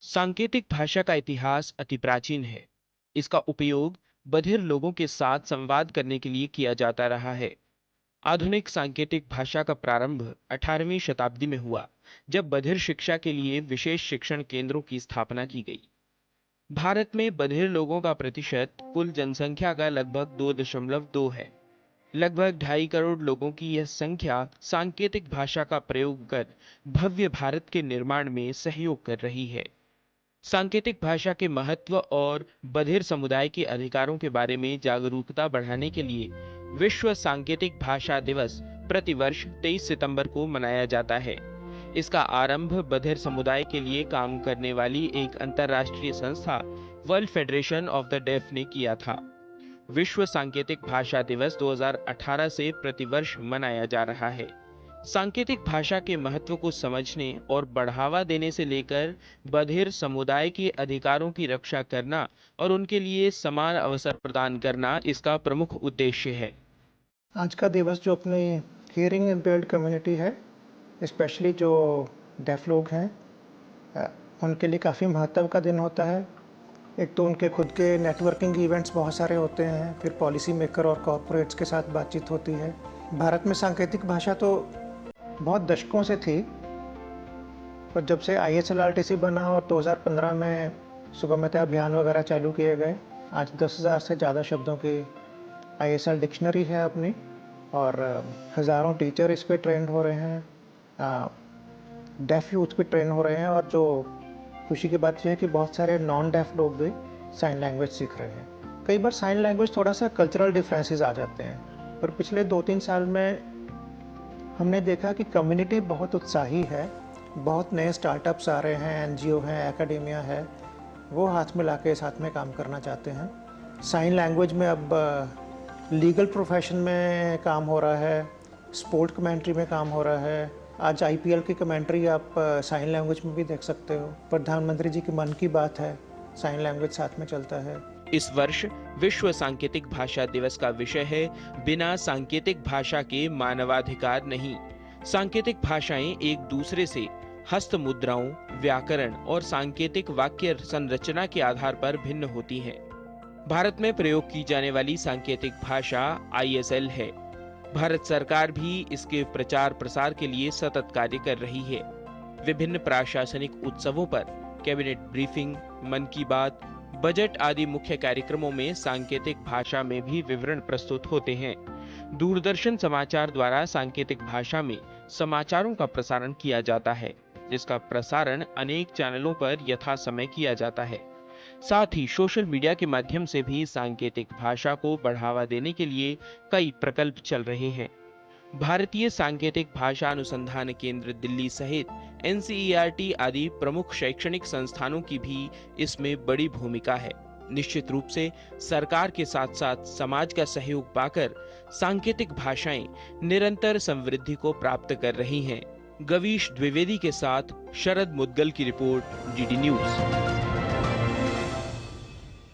सांकेतिक भाषा का इतिहास अति प्राचीन है। इसका उपयोग बधिर लोगों के साथ संवाद करने के लिए किया जाता रहा है। आधुनिक सांकेतिक भाषा का प्रारंभ 18वीं शताब्दी में हुआ, जब बधिर शिक्षा के लिए विशेष शिक्षण केंद्रों की स्थापना की गई। भारत में बधिर लोगों का प्रतिशत कुल जनसंख्या का लगभग 2.2 है। लगभग 2.5 करोड़ लोगों की यह संख्या सांकेतिक भाषा का प्रयोग कर भव्य भारत के निर्माण में सहयोग कर रही है। सांकेतिक भाषा के महत्व और बधिर समुदाय के अधिकारों के बारे में जागरूकता बढ़ाने के लिए विश्व सांकेतिक भाषा दिवस प्रतिवर्ष 23 सितंबर को मनाया जाता है। इसका आरंभ बधिर समुदाय के लिए काम करने वाली एक अंतर्राष्ट्रीय संस्था world federation of the deaf ने किया था। विश्व सांकेतिक भाषा दिवस 2018 से प्रतिवर्ष मनाया जा रहा है। सांकेतिक भाषा के महत्व को समझने और बढ़ावा देने से लेकर बधिर समुदाय के अधिकारों की रक्षा करना और उनके लिए समान अवसर प्रदान करना इसका प्रमुख उद्देश्य है। आज का दिवस जो अपनी हियरिंग इम्पेयर्ड कम्युनिटी है, स्पेशली जो डेफ लोग हैं, उनके लिए काफ़ी महत्व का दिन होता है। एक तो उनके खुद के नेटवर्किंग इवेंट्स बहुत सारे होते हैं, फिर पॉलिसी मेकर और कॉरपोरेट्स के साथ बातचीत होती है। भारत में सांकेतिक भाषा तो बहुत दशकों से थी, पर जब से ISLRTC बना और 2015 में सुगमता अभियान वगैरह चालू किए गए, आज 10,000 से ज़्यादा शब्दों की ISL डिक्शनरी है अपनी, और हज़ारों टीचर इस पे ट्रेंड हो रहे हैं, डेफ यूथ पे ट्रेन हो रहे हैं, और जो खुशी की बात यह है कि बहुत सारे नॉन डेफ लोग भी साइन लैंग्वेज सीख रहे हैं। कई बार साइन लैंग्वेज थोड़ा सा कल्चरल डिफरेंसेस आ जाते हैं, पर पिछले 2-3 साल में हमने देखा कि कम्युनिटी बहुत उत्साही है। बहुत नए स्टार्टअप्स आ रहे हैं, NGO हैं, एकेडेमिया है, वो हाथ मिला के साथ में काम करना चाहते हैं। साइन लैंग्वेज में अब लीगल प्रोफेशन में काम हो रहा है, स्पोर्ट कमेंट्री में काम हो रहा है। आज IPL की कमेंट्री आप साइन लैंग्वेज में भी देख सकते हो। प्रधानमंत्री जी की मन की बात है, साइन लैंग्वेज साथ में चलता है। इस वर्ष विश्व सांकेतिक भाषा दिवस का विषय है बिना सांकेतिक भाषा के मानवाधिकार नहीं। सांकेतिक भाषाएं एक दूसरे से हस्त मुद्राओं, व्याकरण और सांकेतिक वाक्य संरचना के आधार पर भिन्न होती हैं। भारत में प्रयोग की जाने वाली सांकेतिक भाषा ISL है। भारत सरकार भी इसके प्रचार प्रसार के लिए सतत कार्य कर रही है। विभिन्न प्रशासनिक उत्सवों पर कैबिनेट ब्रीफिंग, मन की बात, बजट आदि मुख्य कार्यक्रमों में सांकेतिक भाषा में भी विवरण प्रस्तुत होते हैं। दूरदर्शन समाचार द्वारा सांकेतिक भाषा में समाचारों का प्रसारण किया जाता है, जिसका प्रसारण अनेक चैनलों पर यथासमय किया जाता है। साथ ही सोशल मीडिया के माध्यम से भी सांकेतिक भाषा को बढ़ावा देने के लिए कई प्रकल्प चल रहे हैं। भारतीय सांकेतिक भाषा अनुसंधान केंद्र दिल्ली सहित NCERT आदि प्रमुख शैक्षणिक संस्थानों की भी इसमें बड़ी भूमिका है। निश्चित रूप से सरकार के साथ साथ समाज का सहयोग पाकर सांकेतिक भाषाएं निरंतर समृद्धि को प्राप्त कर रही हैं। गवीश द्विवेदी के साथ शरद मुद्गल की रिपोर्ट, GD न्यूज।